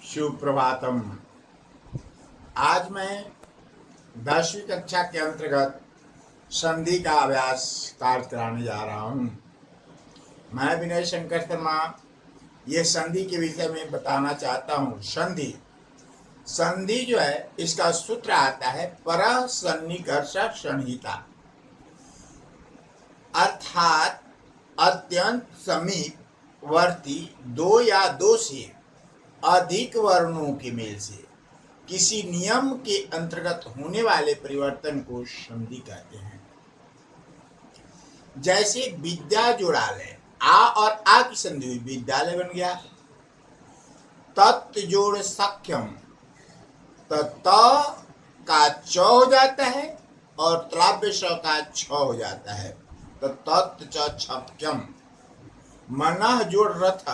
सुप्रभातम। आज मैं 10वीं कक्षा के अंतर्गत संधि का अभ्यास कार्य कराने जा रहा हूँ। मैं विनय शंकर शर्मा ये संधि के विषय में बताना चाहता हूँ। संधि संधि जो है, इसका सूत्र आता है परसन्निकर्ष संहिता, अर्थात अत्यंत समीपवर्ती दो या दो से अधिक वर्णों के मेल से किसी नियम के अंतर्गत होने वाले परिवर्तन को संधि कहते हैं। जैसे विद्या जोड़ा ले, आ और आ की संधि हुई, विद्यालय बन गया। तत् जोड़ सख्यम, तो त का च हो जाता है और त्राव्य स का छ हो जाता है, तो तत् च छक्यम। मनः जोड़ रथ,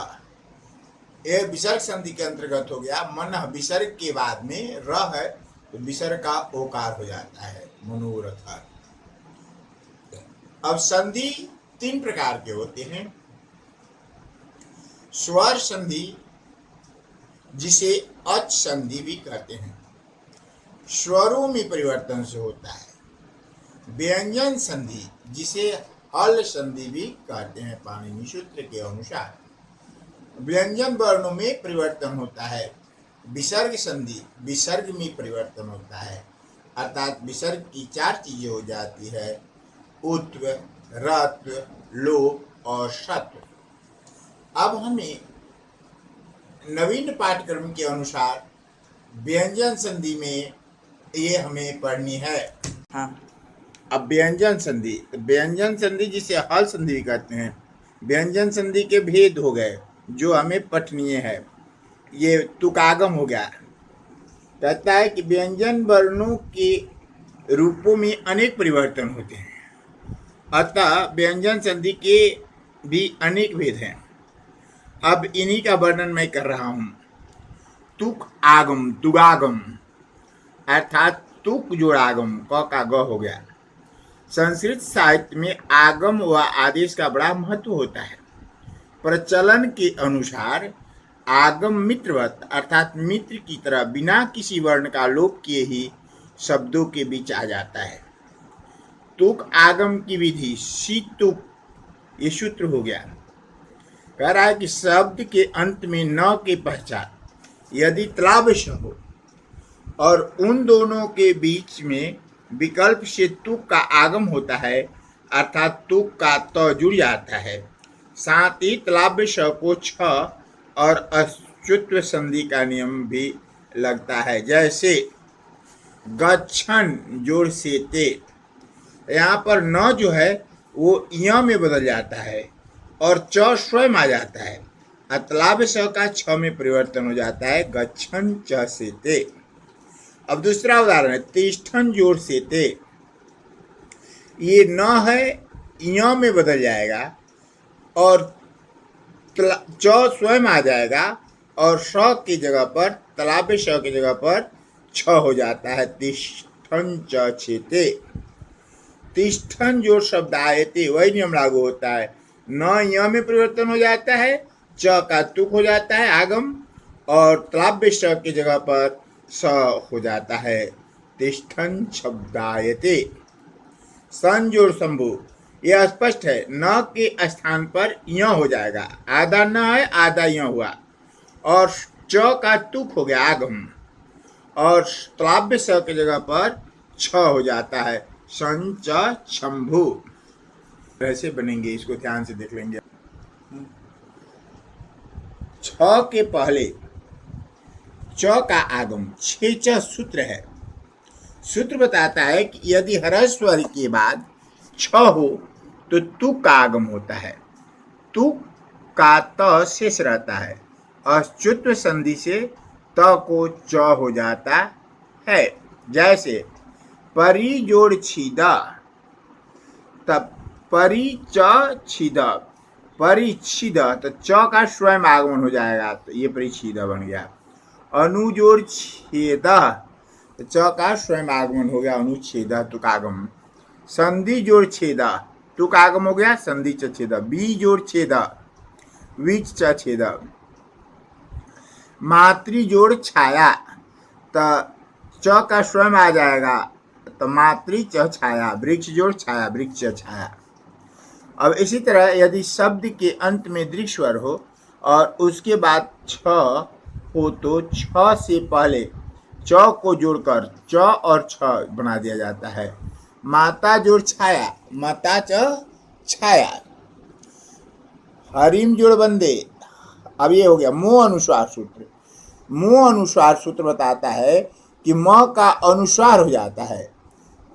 ये विसर्ग संधि के अंतर्गत हो गया। मनः विसर्ग के बाद में र है तो विसर्ग का ओकार हो जाता है, मनोरथ। अब संधि तीन प्रकार के होते हैं। स्वर संधि, जिसे अच संधि भी कहते हैं, स्वरों में परिवर्तन से होता है। व्यंजन संधि, जिसे हल संधि भी कहते हैं पाणिनि सूत्र के अनुसार, व्यंजन वर्णों में परिवर्तन होता है। विसर्ग संधि, विसर्ग में परिवर्तन होता है, अर्थात विसर्ग की चार चीजें हो जाती है, उत्व, रत्व, लोप और सत्व। अब हमें नवीन पाठ्यक्रम के अनुसार व्यंजन संधि में ये हमें पढ़नी है। हाँ, अब व्यंजन संधि, व्यंजन संधि जिसे हल संधि भी कहते हैं, व्यंजन संधि के भेद हो गए जो हमें पठनीय है। ये तुकागम हो गया, कहता है कि व्यंजन वर्णों के रूपों में अनेक परिवर्तन होते हैं, अतः व्यंजन संधि के भी अनेक भेद हैं। अब इन्हीं का वर्णन मैं कर रहा हूं। तुक आगम, तुगागम, अर्थात तुक जोड़ागम, क का ग हो गया। संस्कृत साहित्य में आगम व आदेश का बड़ा महत्व होता है। प्रचलन के अनुसार आगम मित्रवत, अर्थात मित्र की तरह बिना किसी वर्ण का लोप किए ही शब्दों के बीच आ जाता है। तुक आगम की विधि सी तुक, ये सूत्र हो गया। कह रहा है कि शब्द के अंत में न के पश्चात यदि त्रावश हो और उन दोनों के बीच में विकल्प से तुक का आगम होता है, अर्थात तुक का त जुड़ जाता है, साथ ही तलाव्य श को छ और अच्युत्व संधि का नियम भी लगता है। जैसे गच्छन जोड़ से ते, यहाँ पर न जो है वो य में बदल जाता है और च स्वयं आ जाता है, तलाव्य श का छ में परिवर्तन हो जाता है, गच्छन च से ते। अब दूसरा उदाहरण है तिष्ठन जोड़ से ते, ये न है य में बदल जाएगा और च स्वयं आ जाएगा और श की जगह पर, तलाव्य श की जगह पर छ हो जाता है, तिष्ठन च छेते। तिष्ठन जो शब्द आए थे वही नियम लागू होता है, न य में परिवर्तन हो जाता है, च का तुक हो जाता है आगम और तलाव्य श की जगह पर स हो जाता है, तिष्ठन शब्दायते। सन जोड़ शंभु, यह स्पष्ट है, न के स्थान पर य हो जाएगा, आधा न है आधा य हुआ और च का तुक हो गया आगम और तलाव्य स की जगह पर छ हो जाता है, सन च शंभु। कैसे बनेंगे इसको ध्यान से देख लेंगे। छ के पहले च का आगम छेच सूत्र है। सूत्र बताता है कि यदि ह्रस्व के बाद छ हो तो तुक का आगम होता है, तुक का त शेष रहता है, अच्युत्व संधि से त को च हो जाता है। जैसे परि जोड़ छीद, तब परि च छीद, परिच्छिद, तो च का स्वयं आगमन हो जाएगा, तो ये परिच्छिद बन गया। अनुजोड़ छेद, तो च का स्वयं आगमन हो गया, अनुच्छेद तुकागम। संधि जोड़ छेद, तुक आगम हो गया, संधि च छेद। बी जोड़ छेद, विच च छेद। मातृ जोड़ छाया, तो च का स्वयं आ जाएगा, तो मातृ च छाया, वृक्ष जोड़ छाया, वृक्ष छाया। अब इसी तरह यदि शब्द के अंत में दीर्घ स्वर हो और उसके बाद छ हो तो छ से पहले च को जोड़कर च और छ बना दिया जाता है। माता जोड़ छाया, माता च छाया। हरिम जोड़ बंदे, अब ये हो गया मोह अनुस्वार सूत्र। मोह अनुस्वार सूत्र बताता है कि म का अनुस्वार हो जाता है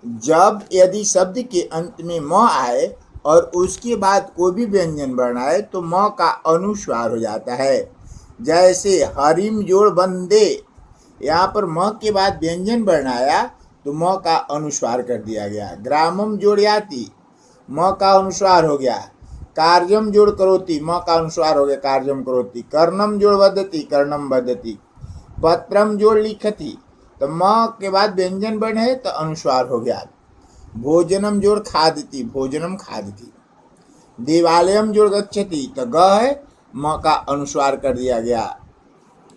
जब यदि शब्द के अंत में म आए और उसके बाद कोई भी व्यंजन वर्ण आए तो म का अनुस्वार हो जाता है। जैसे हरिम जोड़ बंदे, यहाँ पर म के बाद व्यंजन वर्ण आया तो म का अनुस्वार कर दिया गया। ग्रामम जोड़ याति, म का अनुस्वार हो गया। कार्यम जोड़ करोति, म का अनुस्वार हो गया, कार्यम करोति। कर्णम जोड़ वदति, कर्णम वदति। पत्रम जोड़ लिखति, तो म के बाद व्यंजन वर्ण है तो अनुस्वार हो गया। भोजनम जोड़ खादति, भोजनम खादति। देवालयम जोड़ गच्छति, तो ग है, म का अनुस्वार कर दिया गया।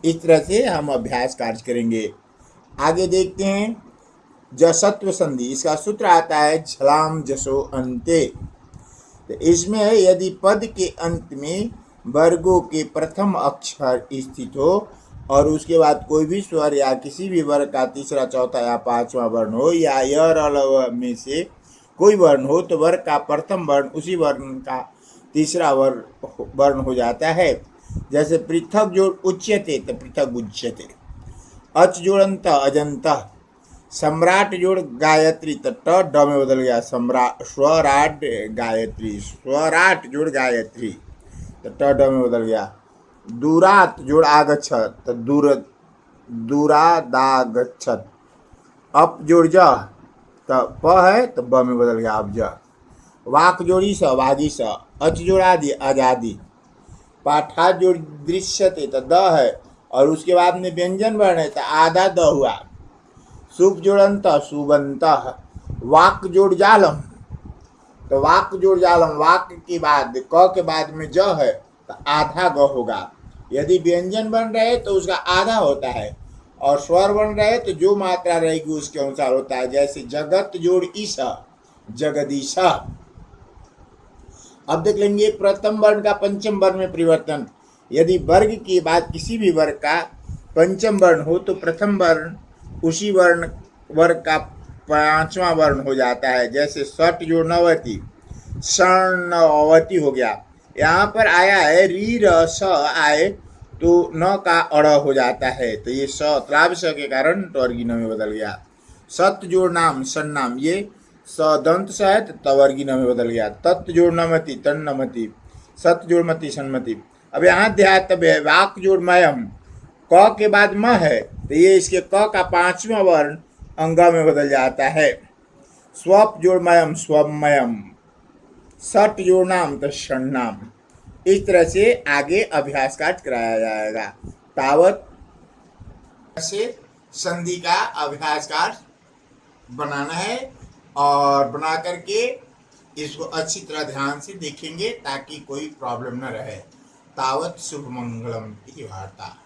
इस तरह से हम अभ्यास कार्य करेंगे। आगे देखते हैं जसत्व संधि। इसका सूत्र आता है झलाम जसो अंते। तो इसमें है यदि पद के अंत में वर्गों के प्रथम अक्षर स्थित हो और उसके बाद कोई भी स्वर या किसी भी वर्ग का तीसरा, चौथा या पांचवा वर्ण हो या य र ल व में से कोई वर्ण हो तो वर्ग का प्रथम वर्ण उसी वर्ण का तीसरा वर्ण हो जाता है। जैसे पृथक जोड़ उच्यते तो पृथक उच्यते। अच जोड़ अंत अजंत। सम्राट जोड़ गायत्री, तो ट ड में बदल गया सम्राट। स्वराट गायत्री, स्वराट जोड़ गायत्री, तो ट ड में बदल गया। दूरात जोड़ आगच्छत, तो दूरादागच्छत। अप जोड़ ज, तो प है तो ब में बदल गया अब ज। वाक जोड़ी स, वागी स। अच जोड़ आदि, आजादी। पाठा जोड़ दृश्यते, तो द है और उसके बाद में व्यंजन वर्ण है तो आधा द हुआ। सुप जोड़ अंत, सुबंत। वाक जोड़ जालम, तो वाक जोड़ जालम, वाक के बाद क के बाद में ज है तो आधा ग होगा। यदि व्यंजन बन रहे तो उसका आधा होता है और स्वर बन रहे तो जो मात्रा रहेगी उसके अनुसार होता है। जैसे जगत जोड़ ईश, जगदीश। अब देख लेंगे प्रथम वर्ण का पंचम वर्ण में परिवर्तन। यदि वर्ग के बाद किसी भी वर्ग का पंचम वर्ण हो तो प्रथम वर्ण उसी वर्ग का पांचवा वर्ण हो जाता है। जैसे सट जोड़ नवती, शर्णवती हो गया। यहाँ पर आया है री र स आए तो न का अड़ हो जाता है, तो ये स त्राव स के कारण टवर्गी न में बदल गया। सत जोड़ नाम सन्नाम, ये स दंत स है तो तवर्गी न में बदल गया। तत् जोड़ नमति, तन्नमति। सत जोड़ मति, सन्मति। अब यहाँ ध्यातव्य है वाक जोड़ मयम, क के बाद म है तो ये इसके क का पांचवा वर्ण अंग में बदल जाता है। स्वप जोड़ मयम, स्वमयम। सट जोड़ नाम तो षण्णाम। इस तरह से आगे अभ्यास कार्य कराया जाएगा। तावत से संधि का अभ्यास कार्य बनाना है और बना करके इसको अच्छी तरह ध्यान से देखेंगे ताकि कोई प्रॉब्लम न रहे। तावत शुभ मंगलम की वार्ता।